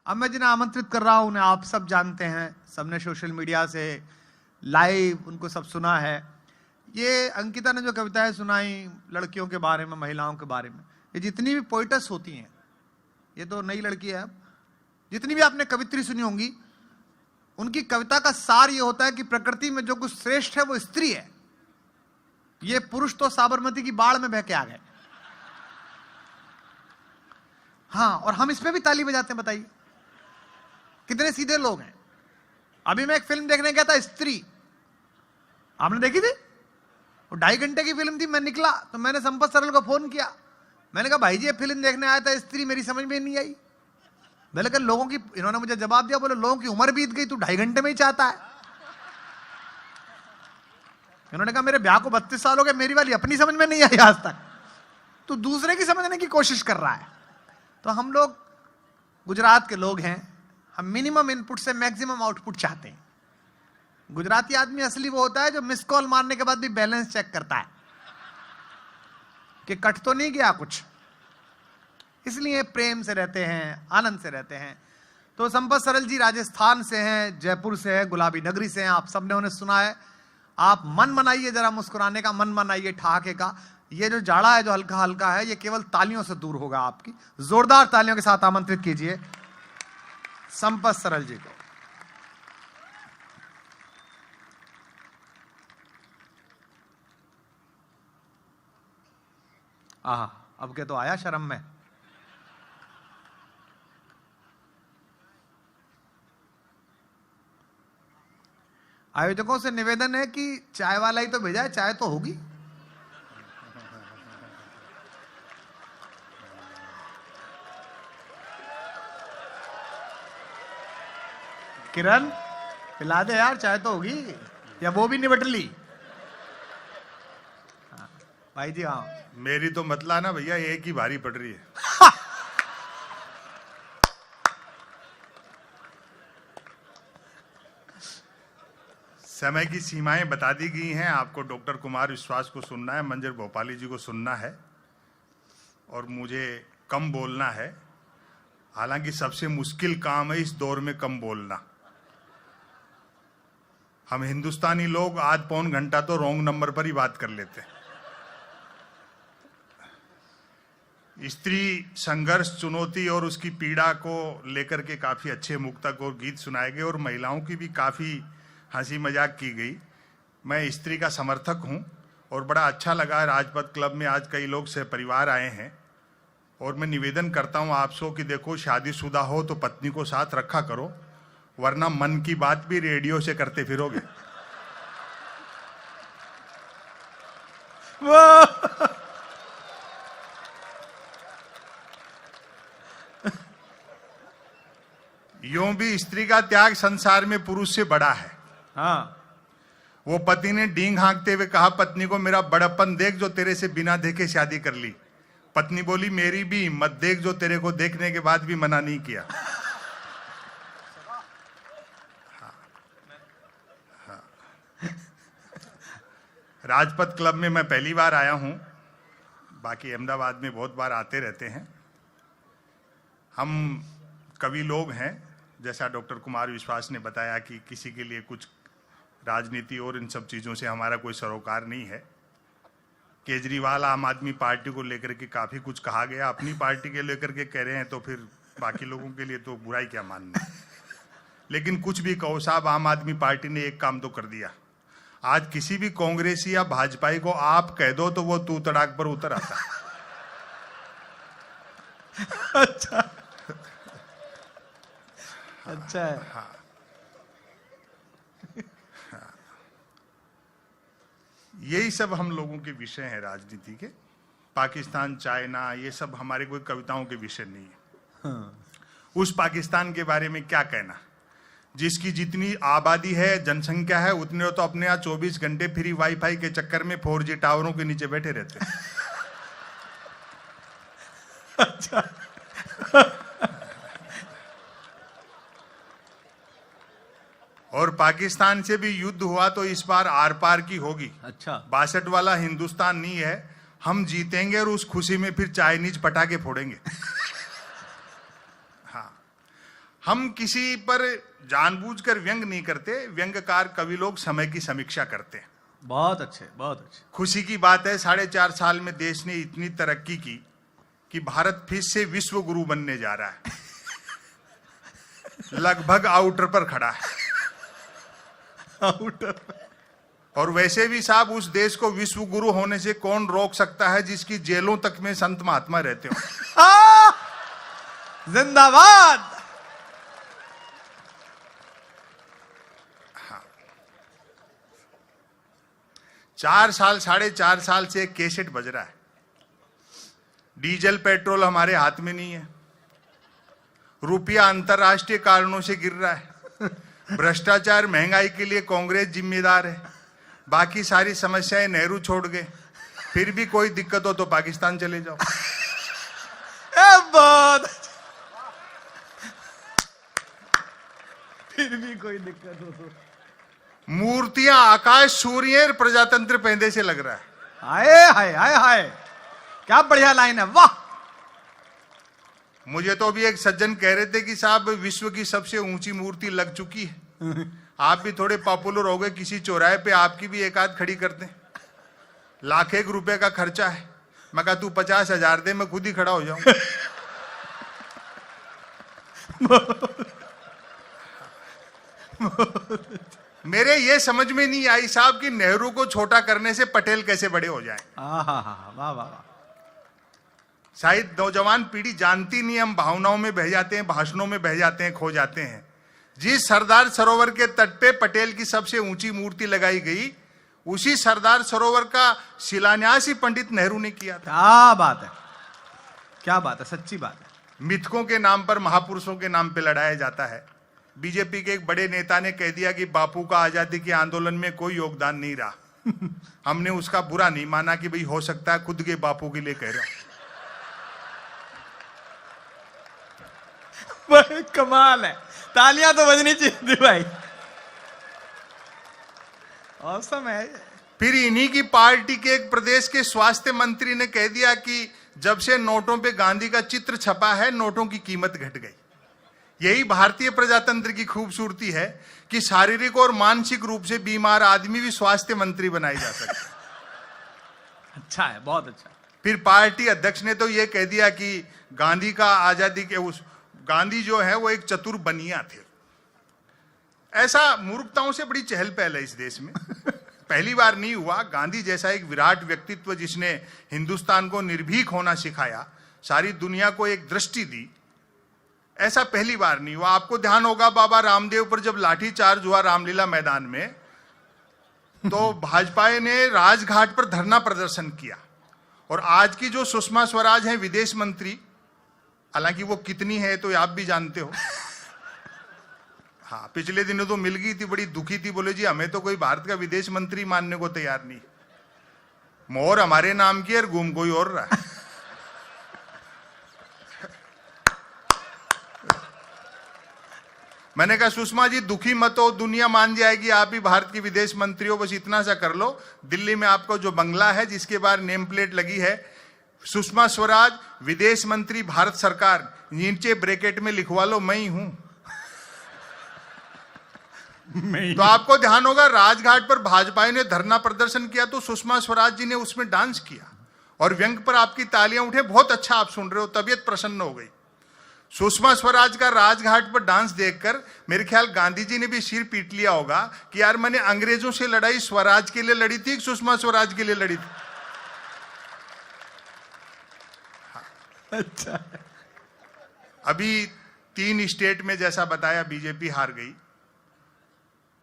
अब मैं जिन्हें आमंत्रित कर रहा हूं उन्हें आप सब जानते हैं, सबने सोशल मीडिया से लाइव उनको सब सुना है। ये अंकिता ने जो कविताएं सुनाई लड़कियों के बारे में, महिलाओं के बारे में, ये जितनी भी पोइटस होती हैं, ये तो नई लड़की है, जितनी भी आपने कवित्री सुनी होंगी, उनकी कविता का सार ये होता है कि प्रकृति में जो कुछ श्रेष्ठ है वो स्त्री है। ये पुरुष तो साबरमती की बाढ़ में बह के आ गए। हाँ, और हम इस पे भी ताली बजाते हैं। बताइए कितने सीधे लोग हैं। अभी मैं एक फिल्म देखने गया था, स्त्री, आपने देखी थी? वो 2.5 घंटे की फिल्म थी। मैं निकला तो मैंने संपत सरल को फोन किया, मैंने कहा भाई जी ये फिल्म देखने आया था स्त्री, मेरी समझ में नहीं आई। मैंने कहा लोगों की, इन्होंने मुझे जवाब दिया, बोले लोगों की उम्र बीत गई, तू 2.5 घंटे में ही चाहता है। इन्होंने कहा मेरे ब्याह को 32 साल हो गए, मेरी वाली अपनी समझ में नहीं आई आज तक, तू दूसरे की समझने की कोशिश कर रहा है। तो हम लोग गुजरात के लोग हैं, हम मिनिमम इनपुट से मैक्सिमम आउटपुट चाहते हैं। गुजराती आदमी असली वो होता है जो मिस कॉल मारने के बाद भी बैलेंस चेक करता है कि कट तो नहीं गया कुछ, इसलिए प्रेम से रहते हैं, आनंद से रहते हैं। तो संपत सरल जी राजस्थान से हैं, जयपुर से हैं, गुलाबी नगरी से हैं, आप सबने उन्हें सुना है। आप मन बनाइए जरा मुस्कुराने का, मन बनाइए ठहाके का। ये जो जाड़ा है जो हल्का हल्का है, ये केवल तालियों से दूर होगा आपकी। जोरदार तालियों के साथ आमंत्रित कीजिए संपत सरल जी को। आहा, अब के तो आया शर्म में। आयोजकों से निवेदन है कि चाय वाला ही तो भेजा है, चाय तो होगी। किरण पिला दे यार, चाय तो होगी, या वो भी निबट ली? हाँ, भाई जी हाँ। मेरी तो मतला ना भैया एक ही भारी पड़ रही है। समय की सीमाएं बता दी गई हैं। आपको डॉक्टर कुमार विश्वास को सुनना है, मंजर भोपाली जी को सुनना है, और मुझे कम बोलना है। हालांकि सबसे मुश्किल काम है इस दौर में कम बोलना। हम हिंदुस्तानी लोग आध पौन घंटा तो रॉन्ग नंबर पर ही बात कर लेते हैं। स्त्री संघर्ष, चुनौती और उसकी पीड़ा को लेकर के काफी अच्छे मुक्तक और गीत सुनाए गए, और महिलाओं की भी काफी हंसी मजाक की गई। मैं स्त्री का समर्थक हूं और बड़ा अच्छा लगा राजपथ क्लब में आज कई लोग से परिवार आए हैं। और मैं निवेदन करता हूं आपसे कि देखो, शादीशुदा हो तो पत्नी को साथ रखा करो, वरना मन की बात भी रेडियो से करते फिरोगे। यूं भी स्त्री का त्याग संसार में पुरुष से बड़ा है। हाँ, वो पति ने डींग हाँकते हुए कहा पत्नी को, मेरा बड़प्पन देख जो तेरे से बिना देखे शादी कर ली। पत्नी बोली, मेरी भी हिम्मत देख जो तेरे को देखने के बाद भी मना नहीं किया। हाँ। राजपथ क्लब में मैं पहली बार आया हूं, बाकी अहमदाबाद में बहुत बार आते रहते हैं। हम कवि लोग हैं, जैसा डॉक्टर कुमार विश्वास ने बताया कि किसी के लिए कुछ राजनीति और इन सब चीज़ों से हमारा कोई सरोकार नहीं है। केजरीवाल आम आदमी पार्टी को लेकर के काफ़ी कुछ कहा गया, अपनी पार्टी के लेकर के कह रहे हैं, तो फिर बाकी लोगों के लिए तो बुराई क्या मानना। लेकिन कुछ भी कहो साहब, आम आदमी पार्टी ने एक काम तो कर दिया। आज किसी भी कांग्रेसी या भाजपाई को आप कह दो तो वो तू तड़ाक पर उतर आता है। अच्छा अच्छा है। हाँ। यही सब हम लोगों के विषय हैं राजनीति के। पाकिस्तान, चाइना, ये सब हमारे कोई कविताओं के विषय नहीं है। हाँ। उस पाकिस्तान के बारे में क्या कहना, जिसकी जितनी आबादी है, जनसंख्या है, उतने तो अपने यहाँ 24 घंटे फ्री वाईफाई के चक्कर में 4G टावरों के नीचे बैठे रहते हैं। अच्छा और पाकिस्तान से भी युद्ध हुआ तो इस बार आर पार की होगी। अच्छा, 62 वाला हिंदुस्तान नहीं है। हम जीतेंगे और उस खुशी में फिर चाइनीज पटाखे फोड़ेंगे। हाँ, हम किसी पर जानबूझकर व्यंग नहीं करते, व्यंग्यकार कवि लोग समय की समीक्षा करते हैं। बहुत अच्छे, बहुत अच्छे। खुशी की बात है 4.5 साल में देश ने इतनी तरक्की की कि भारत फिर से विश्व गुरु बनने जा रहा है। लगभग आउटर पर खड़ा है। आउटर। और वैसे भी साहब उस देश को विश्व गुरु होने से कौन रोक सकता है जिसकी जेलों तक में संत महात्मा रहते हो। जिंदाबाद। 4 साल 4.5 साल से एक कैसेट बज रहा है। डीजल पेट्रोल हमारे हाथ में नहीं है, रुपया अंतरराष्ट्रीय कारणों से गिर रहा है, भ्रष्टाचार महंगाई के लिए कांग्रेस जिम्मेदार है, बाकी सारी समस्याएं नेहरू छोड़ गए, फिर भी कोई दिक्कत हो तो पाकिस्तान चले जाओ। बहुत। फिर भी कोई दिक्कत हो तो मूर्तियां आकाश सूर्य प्रजातंत्र पहले से लग रहा है। हाय हाय हाय हाय, क्या बढ़िया लाइन है, वाह। मुझे तो अभी एक सज्जन कह रहे थे कि साहब विश्व की सबसे ऊंची मूर्ति लग चुकी है, आप भी थोड़े पॉपुलर हो गए, किसी चौराहे पे आपकी भी एक आध खड़ी कर दें, ₹1,00,000 रुपए का खर्चा है। मैं कहा तू 50,000 दे, मैं खुद ही खड़ा हो जाऊं। मेरे ये समझ में नहीं आई साहब कि नेहरू को छोटा करने से पटेल कैसे बड़े हो जाएं। वाह वाह। शायद नौजवान पीढ़ी जानती नहीं, हम भावनाओं में बह जाते हैं, भाषणों में बह जाते हैं, खो जाते हैं। जिस सरदार सरोवर के तट पे पटेल की सबसे ऊंची मूर्ति लगाई गई, उसी सरदार सरोवर का शिलान्यास ही पंडित नेहरू ने किया था। क्या बात है, क्या बात है, सच्ची बात है। मिथकों के नाम पर, महापुरुषों के नाम पे लड़ाया जाता है। बीजेपी के एक बड़े नेता ने कह दिया कि बापू का आजादी के आंदोलन में कोई योगदान नहीं रहा। हमने उसका बुरा नहीं माना कि भाई हो सकता है खुद के बापू के लिए कह रहा हूं। भाई कमाल है, तालियां तो बजनी चाहिए भाई, औसम है। फिर इन्हीं की पार्टी के एक प्रदेश के स्वास्थ्य मंत्री ने कह दिया कि जब से नोटों पे गांधी का चित्र छपा है, नोटों की कीमत घट गई। यही भारतीय प्रजातंत्र की खूबसूरती है कि शारीरिक और मानसिक रूप से बीमार आदमी भी स्वास्थ्य मंत्री बनाई जा सकता है। अच्छा है, बहुत अच्छा। फिर पार्टी अध्यक्ष ने तो यह कह दिया कि गांधी का आजादी के गांधी जो है वो एक चतुर बनिया थे। ऐसा मूर्खताओं से बड़ी चहल पहल है इस देश में। पहली बार नहीं हुआ। गांधी जैसा एक विराट व्यक्तित्व जिसने हिंदुस्तान को निर्भीक होना सिखाया, सारी दुनिया को एक दृष्टि दी, ऐसा पहली बार नहीं हुआ। आपको ध्यान होगा बाबा रामदेव पर जब लाठीचार्ज हुआ रामलीला मैदान में, तो भाजपा ने राजघाट पर धरना प्रदर्शन किया। और आज की जो सुषमा स्वराज हैं विदेश मंत्री, हालांकि वो कितनी है तो आप भी जानते हो। हाँ, पिछले दिनों तो मिल गई थी, बड़ी दुखी थी, बोले जी हमें तो कोई भारत का विदेश मंत्री मानने को तैयार नहीं, मोहर हमारे नाम की और घूम कोई और रहा है। मैंने कहा सुषमा जी दुखी मत हो, दुनिया मान जाएगी आप ही भारत की विदेश मंत्री हो, बस इतना सा कर लो, दिल्ली में आपको जो बंगला है जिसके बाहर नेम प्लेट लगी है सुषमा स्वराज विदेश मंत्री भारत सरकार, नीचे ब्रैकेट में लिखवा लो मैं ही हूं। तो आपको ध्यान होगा राजघाट पर भाजपा ने धरना प्रदर्शन किया तो सुषमा स्वराज जी ने उसमें डांस किया और व्यंग पर आपकी तालियां उठे। बहुत अच्छा आप सुन रहे हो, तबीयत प्रसन्न हो गई। सुषमा स्वराज का राजघाट पर डांस देखकर मेरे ख्याल गांधी जी ने भी सिर पीट लिया होगा कि यार मैंने अंग्रेजों से लड़ाई स्वराज के लिए लड़ी थी, सुषमा स्वराज के लिए लड़ी थी। अच्छा, अभी 3 स्टेट में जैसा बताया बीजेपी हार गई,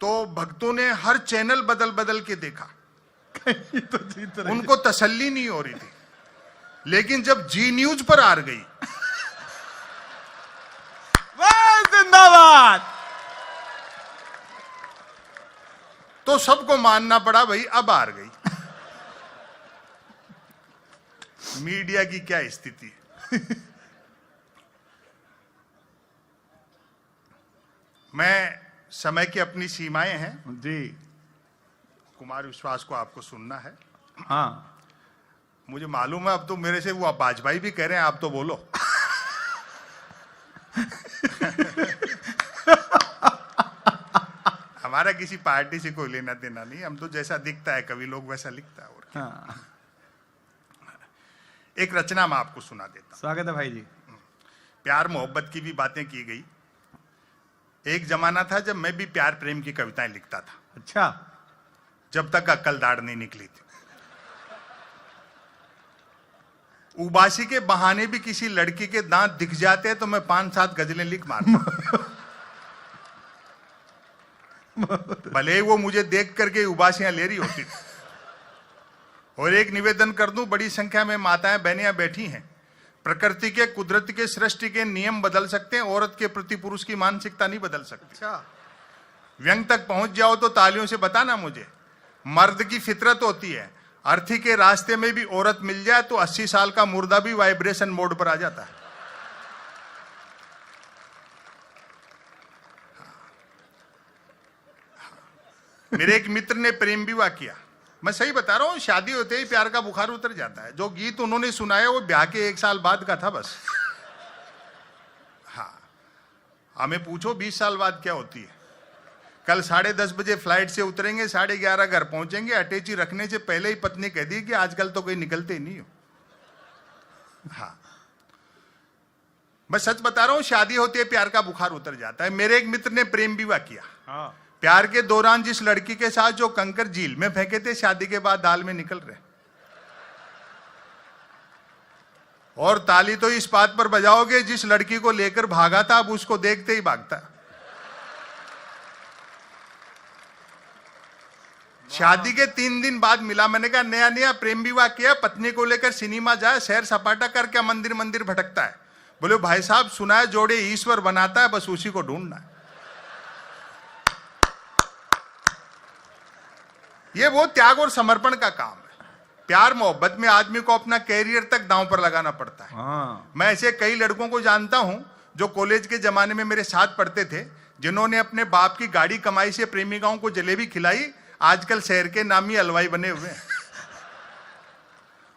तो भक्तों ने हर चैनल बदल बदल के देखा, तो जीत रही उनको तसल्ली नहीं हो रही थी। लेकिन जब जी न्यूज पर हार गई, जिंदाबाद, तो सबको मानना पड़ा भाई अब हार गई। मीडिया की क्या स्थिति है। मैं समय की अपनी सीमाएं हैं जी। कुमार विश्वास को आपको सुनना है। हाँ, मुझे मालूम है अब तो मेरे से वो वाजपेयी भी कह रहे हैं आप तो बोलो। हमारा किसी पार्टी से कोई लेना देना नहीं, हम तो जैसा दिखता है कवि लोग वैसा लिखता है। और हाँ। एक रचना मैं आपको सुना देता हूं। स्वागत है भाई जी। प्यार मोहब्बत की भी बातें की गई। एक जमाना था जब मैं भी प्यार प्रेम की कविताएं लिखता था। अच्छा। जब तक अक्ल दाढ़ नहीं निकली थी। उबासी के बहाने भी किसी लड़की के दांत दिख जाते हैं तो मैं 5-7 गजलें लिख मारता। भले ही वो मुझे देख करके उबासियां ले रही होती थी। और एक निवेदन कर दूं, बड़ी संख्या में माताएं बहनियां बैठी हैं। प्रकृति के, कुदरत के, सृष्टि के नियम बदल सकते हैं, औरत के प्रति पुरुष की मानसिकता नहीं बदल सकती। अच्छा। व्यंग तक पहुंच जाओ तो तालियों से बताना मुझे। मर्द की फितरत होती है, अर्थी के रास्ते में भी औरत मिल जाए तो 80 साल का मुर्दा भी वाइब्रेशन मोड पर आ जाता है। मेरे एक मित्र ने प्रेम विवाह किया। मैं सही बता रहा हूं, शादी होते ही प्यार का बुखार उतर जाता है। जो गीत उन्होंने सुनाया वो ब्याह के 1 साल बाद का था बस। हाँ, हमें पूछो 20 साल बाद क्या होती है। कल 10:30 बजे फ्लाइट से उतरेंगे, 11:30 घर पहुंचेंगे। अटैची रखने से पहले ही पत्नी कह दी कि आजकल तो कोई निकलते ही नहीं हो। हाँ, मैं सच बता रहा हूं, शादी होती है प्यार का बुखार उतर जाता है। मेरे एक मित्र ने प्रेम विवाह किया। हाँ। प्यार के दौरान जिस लड़की के साथ जो कंकर झील में फेंके थे, शादी के बाद दाल में निकल रहे। और ताली तो इस बात पर बजाओगे, जिस लड़की को लेकर भागा था अब उसको देखते ही भागता। शादी के 3 दिन बाद मिला। मैंने कहा नया नया प्रेम विवाह किया, पत्नी को लेकर सिनेमा जाए, सैर सपाटा करके मंदिर मंदिर भटकता है। बोले भाई साहब सुना है जोड़े ईश्वर बनाता है, बस उसी को ढूंढना है। ये वो त्याग और समर्पण का काम है। प्यार मोहब्बत में आदमी को अपना कैरियर तक दांव पर लगाना पड़ता है। हाँ। मैं ऐसे कई लड़कों को जानता हूं जो कॉलेज के जमाने में मेरे साथ पढ़ते थे, जिन्होंने अपने बाप की गाड़ी कमाई से प्रेमिकाओं को जलेबी खिलाई, आजकल शहर के नामी हलवाई बने हुए हैं।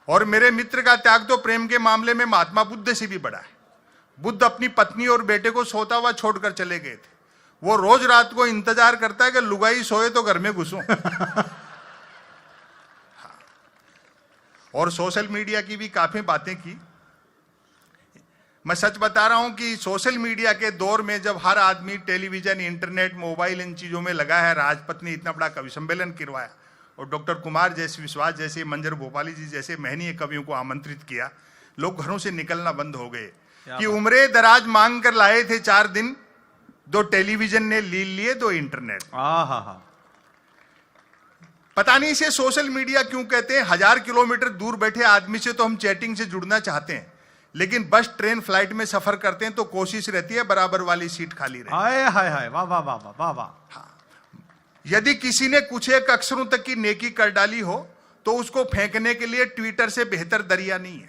और मेरे मित्र का त्याग तो प्रेम के मामले में महात्मा बुद्ध से भी बड़ा है। बुद्ध अपनी पत्नी और बेटे को सोता हुआ छोड़कर चले गए थे। वो रोज रात को इंतजार करता है कि लुगाई सोए तो घर में घुसूं। और सोशल मीडिया की भी काफी बातें की। मैं सच बता रहा हूं कि सोशल मीडिया के दौर में जब हर आदमी टेलीविजन, इंटरनेट, मोबाइल इन चीजों में लगा है, राजपथ ने इतना बड़ा कवि सम्मेलन करवाया और डॉक्टर कुमार जैसे, विश्वास जैसे, मंजर भोपाली जी जैसे महनीय कवियों को आमंत्रित किया, लोग घरों से निकलना बंद हो गए कि उम्रे दराज मांग कर लाए थे 4 दिन, 2 टेलीविजन ने लील लिए, 2 इंटरनेट। पता नहीं इसे सोशल मीडिया क्यों कहते हैं। 1000 किलोमीटर दूर बैठे आदमी से तो हम चैटिंग से जुड़ना चाहते हैं, लेकिन बस, ट्रेन, फ्लाइट में सफर करते हैं तो कोशिश रहती है बराबर वाली सीट खाली रहे। हाय हाय हाय, वाह वाह वाह वाह वाह। हाँ, यदि किसी ने कुछ एक अक्षरों तक की नेकी कर डाली हो तो उसको फेंकने के लिए ट्विटर से बेहतर दरिया नहीं है।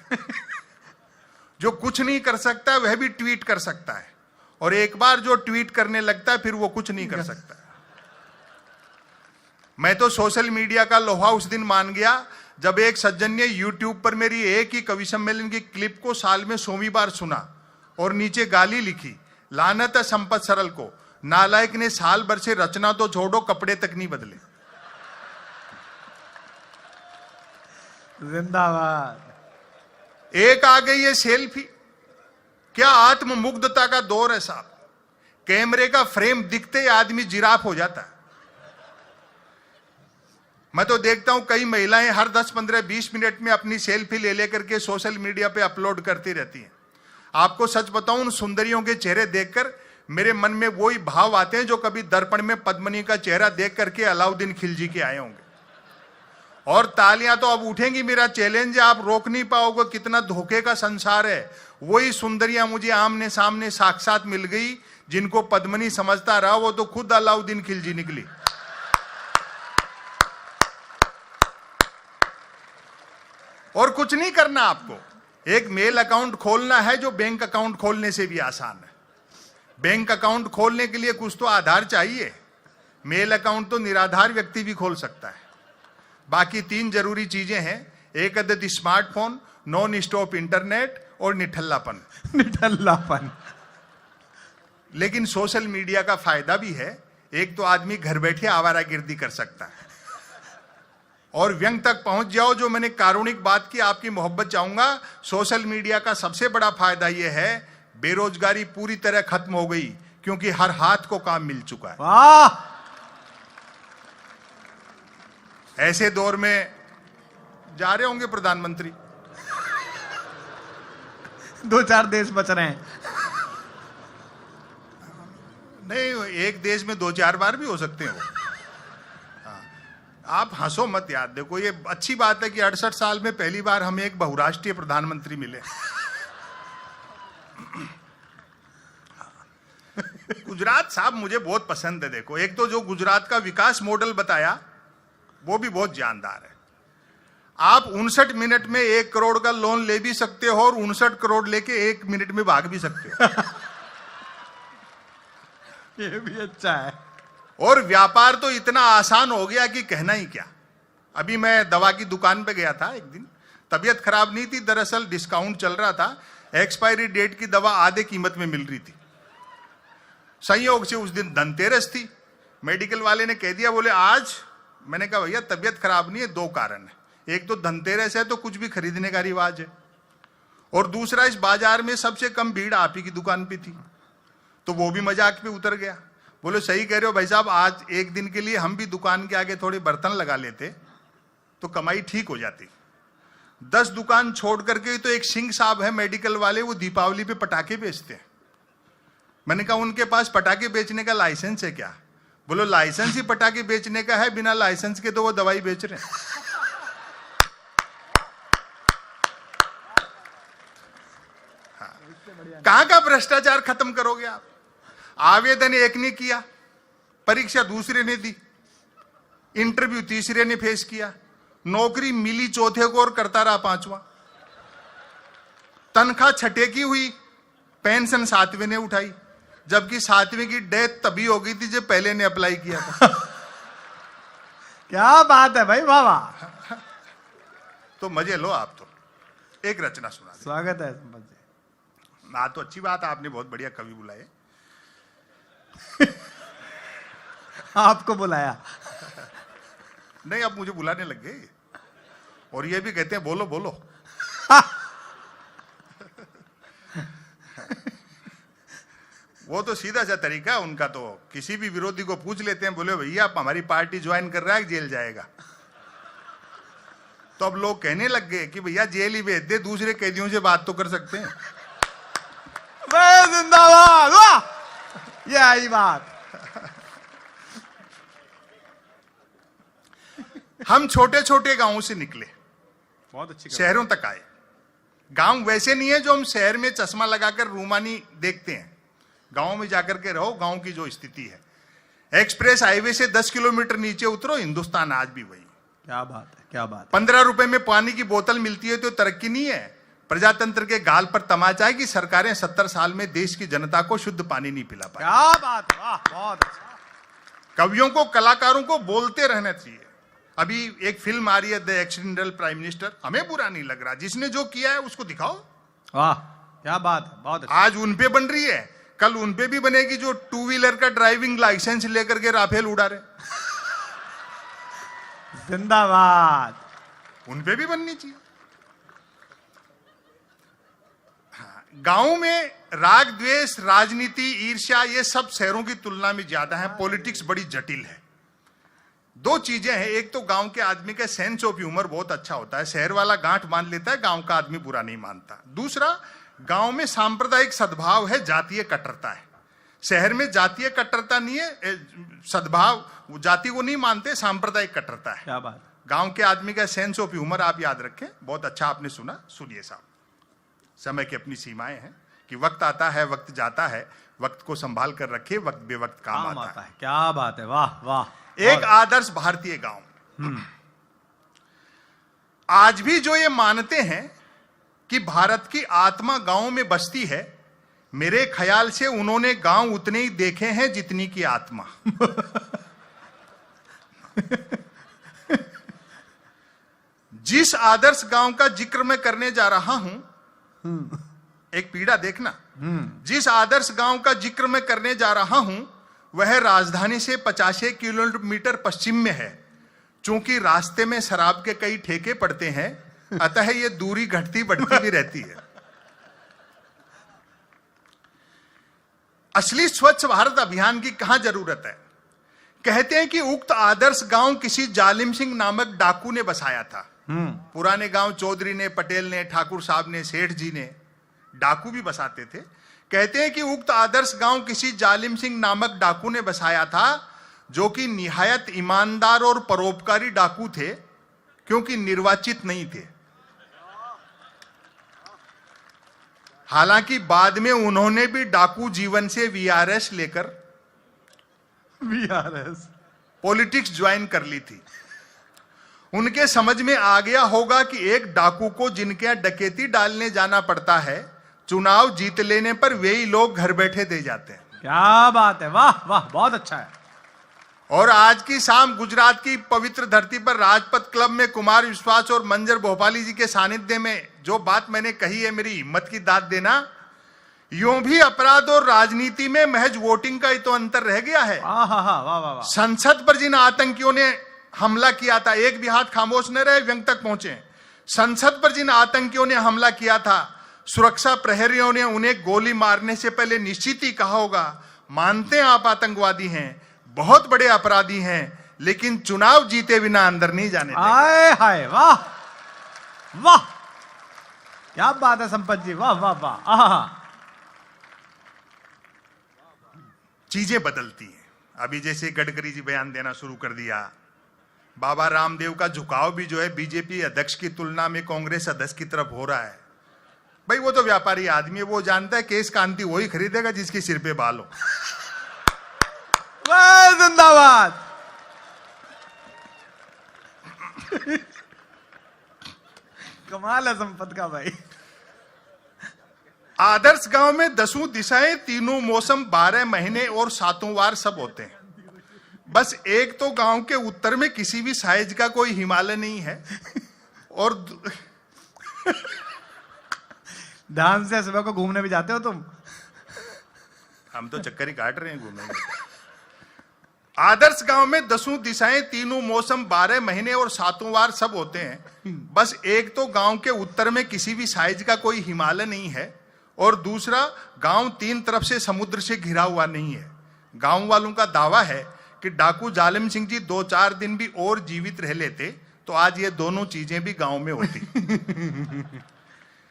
जो कुछ नहीं कर सकता वह भी ट्वीट कर सकता है, और एक बार जो ट्वीट करने लगता है फिर वो कुछ नहीं कर सकता। मैं तो सोशल मीडिया का लोहा उस दिन मान गया जब एक सज्जन ने YouTube पर मेरी एक ही कवि सम्मेलन की क्लिप को साल में 100वीं बार सुना और नीचे गाली लिखी, लानत है संपत सरल को, नालायक ने साल भर से रचना तो छोड़ो कपड़े तक नहीं बदले। जिंदाबाद। एक आ गई है सेल्फी। क्या आत्ममुग्धता का दौर है साहब। कैमरे का फ्रेम दिखते ही आदमी जिराफ हो जाता है। मैं तो देखता हूं कई महिलाएं हर 10, 15, 20 मिनट में अपनी सेल्फी ले लेकर के सोशल मीडिया पे अपलोड करती रहती हैं। आपको सच बताऊं, उन सुंदरियों के चेहरे देखकर मेरे मन में वही भाव आते हैं जो कभी दर्पण में पद्मनी का चेहरा देख करके अलाउद्दीन खिलजी के आए होंगे। और तालियां तो अब उठेंगी। मेरा चैलेंज है, आप रोक नहीं पाओगे। कितना धोखे का संसार है। वही सुंदरियां मुझे आमने सामने साक्षात मिल गई। जिनको पद्मनी समझता रहा वो तो खुद अलाउद्दीन खिलजी निकली। और कुछ नहीं करना आपको, एक मेल अकाउंट खोलना है जो बैंक अकाउंट खोलने से भी आसान है। बैंक अकाउंट खोलने के लिए कुछ तो आधार चाहिए। मेल अकाउंट तो निराधार व्यक्ति भी खोल सकता है। बाकी 3 जरूरी चीजें हैं, एक अदद स्मार्टफोन, नॉन स्टॉप इंटरनेट और निठल्लापन। निठल्लापन। लेकिन सोशल मीडिया का फायदा भी है। एक तो आदमी घर बैठे आवारागर्दी कर सकता है और व्यंग तक पहुंच जाओ। जो मैंने कारुणिक बात की, आपकी मोहब्बत चाहूंगा, सोशल मीडिया का सबसे बड़ा फायदा यह है बेरोजगारी पूरी तरह खत्म हो गई, क्योंकि हर हाथ को काम मिल चुका है। वाह! ऐसे दौर में जा रहे होंगे प्रधानमंत्री, 2-4 देश बच रहे हैं। नहीं, एक देश में 2-4 बार भी हो सकते हैं वो। हाँ, आप हंसो मत यार। देखो, ये अच्छी बात है कि 68 साल में पहली बार हमें एक बहुराष्ट्रीय प्रधानमंत्री मिले। गुजरात साहब मुझे बहुत पसंद है। देखो, एक तो जो गुजरात का विकास मॉडल बताया वो भी बहुत जानदार है। आप 59 मिनट में 1 करोड़ का लोन ले भी सकते हो और 59 करोड़ लेके 1 मिनट में भाग भी सकते हो। ये भी अच्छा है। और व्यापार तो इतना आसान हो गया कि कहना ही क्या। अभी मैं दवा की दुकान पे गया था एक दिन, तबीयत खराब नहीं थी, दरअसल डिस्काउंट चल रहा था, एक्सपायरी डेट की दवा आधे कीमत में मिल रही थी। संयोग से उस दिन धनतेरस थी। मेडिकल वाले ने कह दिया, बोले आज। मैंने कहा भैया तबीयत खराब नहीं है, 2 कारण है। एक तो धनतेरस है तो कुछ भी खरीदने का रिवाज है, और दूसरा इस बाजार में सबसे कम भीड़ आप ही की दुकान पे थी। तो वो भी मजाक पे उतर गया। बोले सही कह रहे हो भाई साहब, आज एक दिन के लिए हम भी दुकान के आगे थोड़े बर्तन लगा लेते तो कमाई ठीक हो जाती। 10 दुकान छोड़ करके तो एक सिंह साहब है मेडिकल वाले, वो दीपावली पे पटाखे बेचते हैं। मैंने कहा उनके पास पटाखे बेचने का लाइसेंस है क्या? बोलो लाइसेंस ही पटाखे बेचने का है, बिना लाइसेंस के तो वो दवाई बेच रहे हैं। कहां का भ्रष्टाचार खत्म करोगे आप? आवेदन एक ने किया, परीक्षा दूसरे ने दी, इंटरव्यू तीसरे ने फेस किया, नौकरी मिली चौथे को और करता रहा 5वां, तनख्वाह 6ठे की हुई, पेंशन 7वें ने उठाई, जबकि 7वें की डेथ तभी हो गई थी जब पहले ने अप्लाई किया था। क्या बात है भाई, वाह वाह। तो मजे लो आप। तो एक रचना सुना दे। स्वागत है संपत जी। हाँ, तो अच्छी बात है, आपने बहुत बढ़िया कवि बुलाए। आपको बुलाया? नहीं, अब मुझे बुलाने लग गए और ये भी कहते हैं बोलो बोलो। वो तो सीधा सा तरीका है उनका। तो किसी भी विरोधी को पूछ लेते हैं, बोले भैया आप हमारी पार्टी ज्वाइन कर रहा है, जेल जाएगा। तो अब लोग कहने लग गए कि भैया जेल ही भेज दे, दूसरे कैदियों से बात तो कर सकते हैं। जिंदाबाद, वाह! ये आई बात। हम छोटे छोटे गांवों से निकले, बहुत अच्छी शहरों तक आए। गांव वैसे नहीं है जो हम शहर में चश्मा लगाकर रूमानी देखते हैं। गांव में जाकर के रहो, गांव की जो स्थिति है। एक्सप्रेस हाईवे से 10 किलोमीटर नीचे उतरो, हिंदुस्तान आज भी वही। क्या बात है, क्या बात है। 15 रुपए में पानी की बोतल मिलती है तो तरक्की नहीं है। प्रजातंत्र के गाल पर तमाचा है कि सरकारें 70 साल में देश की जनता को शुद्ध पानी नहीं पिला पाई। क्या बात है, वाह, बहुत अच्छा। कवियों को, कलाकारों को बोलते रहना चाहिए। अभी एक फिल्म आ रही है द एक्सीडेंटल प्राइम मिनिस्टर, हमें बुरा नहीं लग रहा, जिसने जो किया है उसको दिखाओ। वाह, क्या बात है, बहुत अच्छा। आज उन पे बन रही है, कल उन पे भी बनेगी जो 2 व्हीलर का ड्राइविंग लाइसेंस लेकर के राफेल उड़ा रहे। जिंदाबाद। उन पे भी बननी चाहिए। गांव में राग द्वेष, राजनीति, ईर्ष्या, ये सब शहरों की तुलना में ज्यादा है। पॉलिटिक्स बड़ी जटिल है। 2 चीजें हैं, एक तो गांव के आदमी का सेंस ऑफ ह्यूमर बहुत अच्छा होता है, शहर वाला गांठ मान लेता है, गांव का आदमी बुरा नहीं मानता। दूसरा, गांव में सांप्रदायिक सद्भाव है, जातीय कट्टरता है। शहर में जातीय कट्टरता नहीं है, सद्भाव, जाति को नहीं मानते, सांप्रदायिक कट्टरता है। क्या बात। गांव के आदमी का सेंस ऑफ ह्यूमर आप याद रखें। बहुत अच्छा आपने सुना, सुनिए साहब। समय की अपनी सीमाएं हैं कि वक्त आता है, वक्त जाता है, वक्त को संभाल कर रखे, वक्त बेवक्त काम आता है। क्या बात है, वाह वाह। एक आदर्श भारतीय गांव। आज भी जो ये मानते हैं कि भारत की आत्मा गांव में बसती है, मेरे ख्याल से उन्होंने गांव उतने ही देखे हैं जितनी की आत्मा। जिस आदर्श गांव का जिक्र मैं करने जा रहा हूं, एक पीड़ा देखना, जिस आदर्श गांव का जिक्र मैं करने जा रहा हूं वह राजधानी से 50 किलोमीटर पश्चिम में है। चूंकि रास्ते में शराब के कई ठेके पड़ते हैं, अतः ये दूरी घटती बढ़ती भी रहती है। असली स्वच्छ भारत अभियान की कहां जरूरत है? कहते हैं कि उक्त आदर्श गांव किसी जालिम सिंह नामक डाकू ने बसाया था। पुराने गांव चौधरी ने, पटेल ने, ठाकुर साहब ने, सेठ जी ने, डाकू भी बसाते थे। कहते हैं कि उक्त आदर्श गांव किसी जालिम सिंह नामक डाकू ने बसाया था, जो कि निहायत ईमानदार और परोपकारी डाकू थे, क्योंकि निर्वाचित नहीं थे। हालांकि बाद में उन्होंने भी डाकू जीवन से वीआरएस लेकर पॉलिटिक्स ज्वाइन कर ली थी। उनके समझ में आ गया होगा कि एक डाकू को जिनके यहां डकैती डालने जाना पड़ता है, चुनाव जीत लेने पर वे ही लोग घर बैठे दे जाते हैं। क्या बात है, वाह वाह, बहुत अच्छा है। और आज की शाम गुजरात की पवित्र धरती पर राजपथ क्लब में कुमार विश्वास और मंजर भोपाली जी के सानिध्य में जो बात मैंने कही है, मेरी हिम्मत की दाद देना। यूं भी अपराध और राजनीति में महज वोटिंग का ही तो अंतर रह गया है। संसद पर जिन आतंकियों ने हमला किया था, एक भी हाथ खामोश न रहे, व्यंग तक पहुंचे। संसद पर जिन आतंकियों ने हमला किया था, सुरक्षा प्रहरियों ने उन्हें गोली मारने से पहले निश्चित ही कहा होगा, मानते हैं आप आतंकवादी हैं, बहुत बड़े अपराधी हैं, लेकिन चुनाव जीते बिना अंदर नहीं जाने देंगे। हाय हाय, वाह वाह, क्या बात है संपत जी, वाह वाह वाह। चीजें बदलती हैं। अभी जैसे गडकरी जी बयान देना शुरू कर दिया, बाबा रामदेव का झुकाव भी जो है बीजेपी अध्यक्ष की तुलना में कांग्रेस अध्यक्ष की तरफ हो रहा है। भाई वो तो व्यापारी आदमी है, वो जानता है केस कांति वही खरीदेगा जिसके सिर पे बाल हो। जिंदाबाद। कमाल है संपत का भाई। आदर्श गांव में 10 दिशाएं, तीनों मौसम, 12 महीने और 7 वार सब होते हैं। बस एक तो गांव के उत्तर में किसी भी साइज का कोई हिमालय नहीं है। और ध्यान से सुबह को घूमने भी जाते हो तुम? हम तो चक्कर ही काट रहे हैं घूमने। आदर्श गांव में 10 दिशाएं, तीनों मौसम, 12 महीने और 7 वार सब होते हैं। बस एक तो गांव के उत्तर में किसी भी साइज का कोई हिमालय नहीं है, और दूसरा गांव 3 तरफ से समुद्र से घिरा हुआ नहीं है। गांव वालों का दावा है कि डाकू जालिम सिंह जी 2-4 दिन भी और जीवित रह लेते तो आज ये दोनों चीजें भी गांव में होती।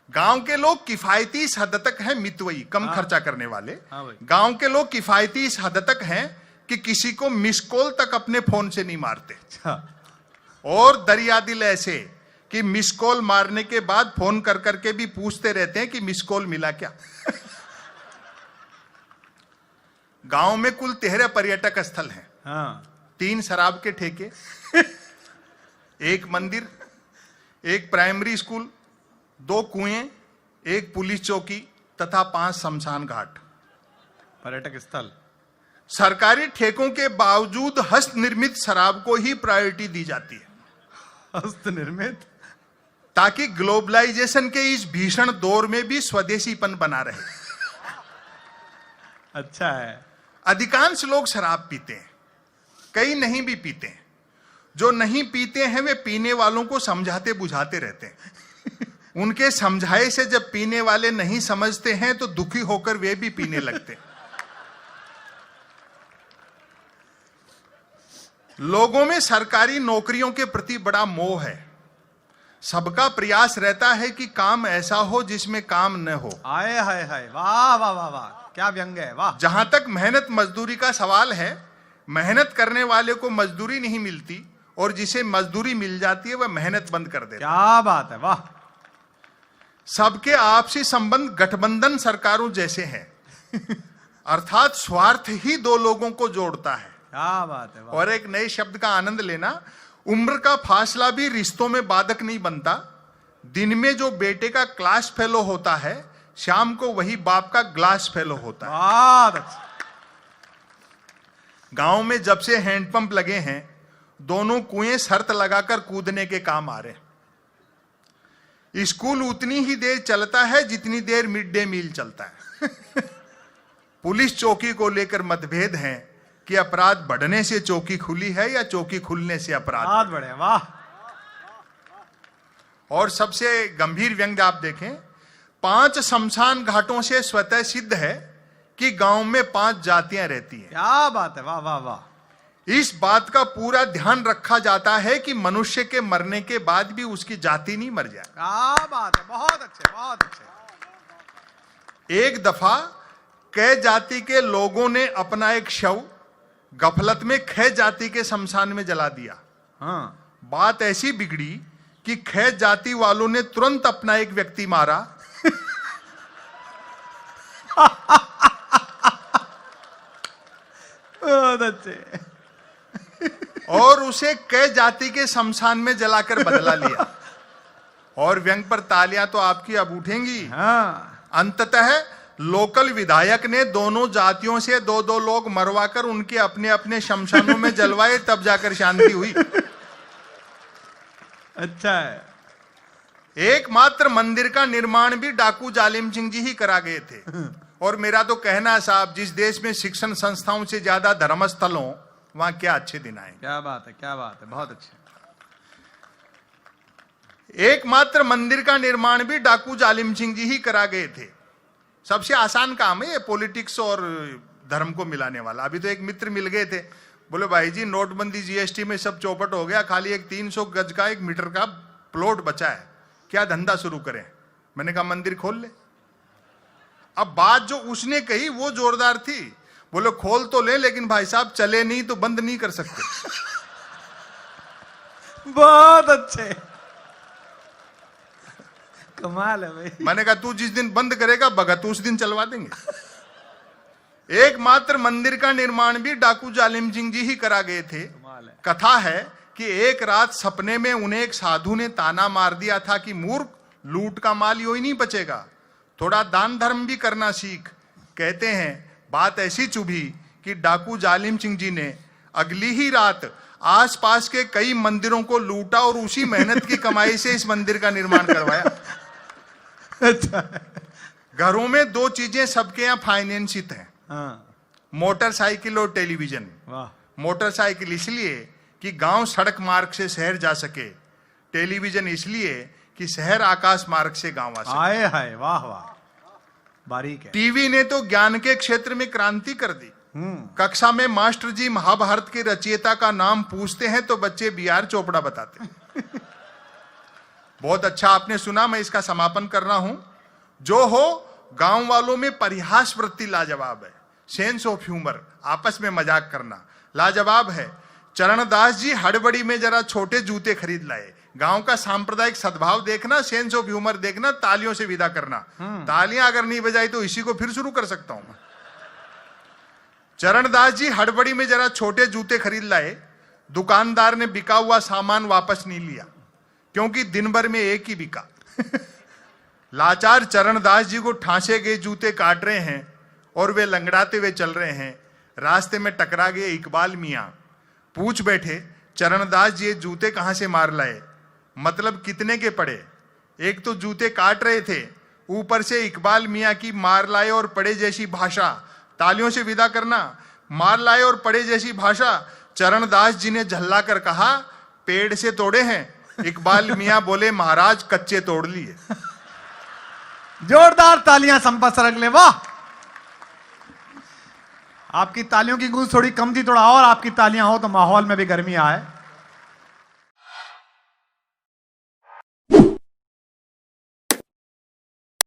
गांव के लोग किफायती इस हद तक हैं, मितवई, कम खर्चा करने वाले। गांव के लोग किफायती इस हद तक हैं कि किसी को मिस कॉल तक अपने फोन से नहीं मारते। और दरिया दिल ऐसे कि मिस कॉल मारने के बाद फोन कर करके भी पूछते रहते हैं कि मिस कॉल मिला क्या। गांव में कुल 13 पर्यटक स्थल हैं। 3 शराब के ठेके, 1 मंदिर, 1 प्राइमरी स्कूल, 2 कुएं, 1 पुलिस चौकी तथा 5 शमशान घाट। पर्यटक स्थल। सरकारी ठेकों के बावजूद हस्त निर्मित शराब को ही प्रायोरिटी दी जाती है। हस्त निर्मित, ताकि ग्लोबलाइजेशन के इस भीषण दौर में भी स्वदेशीपन बना रहे। अच्छा है। अधिकांश लोग शराब पीते हैं, कई नहीं भी पीते हैं। जो नहीं पीते हैं वे पीने वालों को समझाते बुझाते रहते हैं। उनके समझाए से जब पीने वाले नहीं समझते हैं तो दुखी होकर वे भी पीने लगते हैं। लोगों में सरकारी नौकरियों के प्रति बड़ा मोह है। सबका प्रयास रहता है कि काम ऐसा हो जिसमें काम न हो। आए हाय हाय, वाह वाह वाह वाह, क्या व्यंग है, वाह। जहां तक मेहनत मजदूरी का सवाल है, मेहनत करने वाले को मजदूरी नहीं मिलती, और जिसे मजदूरी मिल जाती है वह मेहनत बंद कर देता है। क्या बात है, वाह। सबके आपसी संबंध गठबंधन सरकारों जैसे हैं। अर्थात स्वार्थ ही 2 लोगों को जोड़ता है। क्या बात है, वाह। और एक नए शब्द का आनंद लेना, उम्र का फासला भी रिश्तों में बाधक नहीं बनता। दिन में जो बेटे का क्लास फेलो होता है, शाम को वही बाप का ग्लास फेलो होता है। गांव में जब से हैंडपंप लगे हैं, दोनों कुएं शर्त लगाकर कूदने के काम आ रहे। स्कूल उतनी ही देर चलता है जितनी देर मिड डे मील चलता है। पुलिस चौकी को लेकर मतभेद हैं, कि अपराध बढ़ने से चौकी खुली है या चौकी खुलने से अपराध बहुत बढ़िया, वाह। और सबसे गंभीर व्यंग्य आप देखें, 5 शमशान घाटों से स्वतः सिद्ध है कि गांव में 5 जातियां रहती हैं। क्या बात है, वाह वाह वाह। इस बात का पूरा ध्यान रखा जाता है कि मनुष्य के मरने के बाद भी उसकी जाति नहीं मर जाए। क्या बात है, बहुत अच्छे, बहुत अच्छे। एक दफा कै जाति के लोगों ने अपना एक शव गफलत में खे जाति के शमशान में जला दिया। हाँ, बात ऐसी बिगड़ी कि खे जाति वालों ने तुरंत अपना एक व्यक्ति मारा बहुत अच्छे। और उसे कै जाति के शमशान में जलाकर बदला लिया। और व्यंग पर तालियां तो आपकी अब उठेंगी। हाँ, अंततः लोकल विधायक ने दोनों जातियों से 2-2 लोग मरवाकर उनके अपने अपने शमशानों में जलवाए, तब जाकर शांति हुई। अच्छा है। एकमात्र मंदिर का निर्माण भी डाकू जालिम सिंह जी ही करा गए थे। और मेरा तो कहना है साहब, जिस देश में शिक्षण संस्थाओं से ज्यादा धर्मस्थल हो, वहां क्या अच्छे दिन आएंगे। क्या बात है, क्या बात है, बहुत अच्छे। एकमात्र मंदिर का निर्माण भी डाकू जालिम सिंह जी ही करा गए थे। सबसे आसान काम है ये पॉलिटिक्स और धर्म को मिलाने वाला। अभी तो एक मित्र मिल गए थे, बोले भाई जी नोटबंदी जीएसटी में सब चौपट हो गया, खाली एक 300 गज का 1 मीटर का प्लॉट बचा है, क्या धंधा शुरू करें। मैंने कहा मंदिर खोल ले। अब बात जो उसने कही वो जोरदार थी। बोले खोल तो ले, लेकिन भाई साहब चले नहीं तो बंद नहीं कर सकते। बहुत अच्छे, कमाल है भाई। मैंने कहा तू जिस दिन बंद करेगा भगत उस दिन चलवा देंगे। एकमात्र मंदिर का निर्माण भी डाकू जालिम सिंह जी ही करा गए थे। कथा है कि एक रात सपने में उन्हें एक साधु ने ताना मार दिया था कि मूर्ख, लूट का माल यो ही नहीं बचेगा, थोड़ा दान धर्म भी करना सीख। कहते हैं बात ऐसी चुभी कि डाकू जालिम सिंह जी ने अगली ही रात आसपास के कई मंदिरों को लूटा और उसी मेहनत की कमाई से इस मंदिर का निर्माण करवाया। अच्छा। घरों में 2 चीजें सबके यहाँ फाइनेंसित हैं, हाँ, मोटरसाइकिल और टेलीविजन। वाह। मोटरसाइकिल इसलिए कि गांव सड़क मार्ग से शहर जा सके, टेलीविजन इसलिए कि शहर आकाश मार्ग से गांव आ सके। आए हाय, वाह वाह, बारीक है। टीवी ने तो ज्ञान के क्षेत्र में क्रांति कर दी। कक्षा में मास्टर जी महाभारत के रचयिता का नाम पूछते हैं तो बच्चे BR चोपड़ा बताते हैं। बहुत अच्छा आपने सुना, मैं इसका समापन कर रहा हूं। जो हो, गांव वालों में परिहास वृत्ति लाजवाब है, सेंस ऑफ ह्यूमर, आपस में मजाक करना लाजवाब है। चरणदास जी हड़बड़ी में जरा छोटे जूते खरीद लाए। गांव का सांप्रदायिक सद्भाव देखना, सेंस ऑफ ह्यूमर देखना, तालियों से विदा करना। तालियां अगर नहीं बजाई तो इसी को फिर शुरू कर सकता हूं मैं। चरणदास जी हड़बड़ी में जरा छोटे जूते खरीद लाए। दुकानदार ने बिका हुआ सामान वापस नहीं लिया क्योंकि दिन भर में एक ही बिका। लाचार चरणदास जी को ठांसे गए जूते काट रहे हैं और वे लंगड़ाते हुए चल रहे हैं। रास्ते में टकरा गए इकबाल मियां, पूछ बैठे चरणदास जी ये जूते कहां से मार लाए, मतलब कितने के पड़े। एक तो जूते काट रहे थे, ऊपर से इकबाल मियां की मार लाए और पड़े जैसी भाषा, तालियों से विदा करना। मार लाए और पड़े जैसी भाषा। चरणदास जी ने झल्ला कर कहा पेड़ से तोड़े हैं। इकबाल मियां बोले महाराज कच्चे तोड़ लिए। जोरदार तालियां संपत सरक ले, वाह। आपकी तालियों की गूंज थोड़ी कम थी, थोड़ा और आपकी तालियां हो तो माहौल में भी गर्मी आए।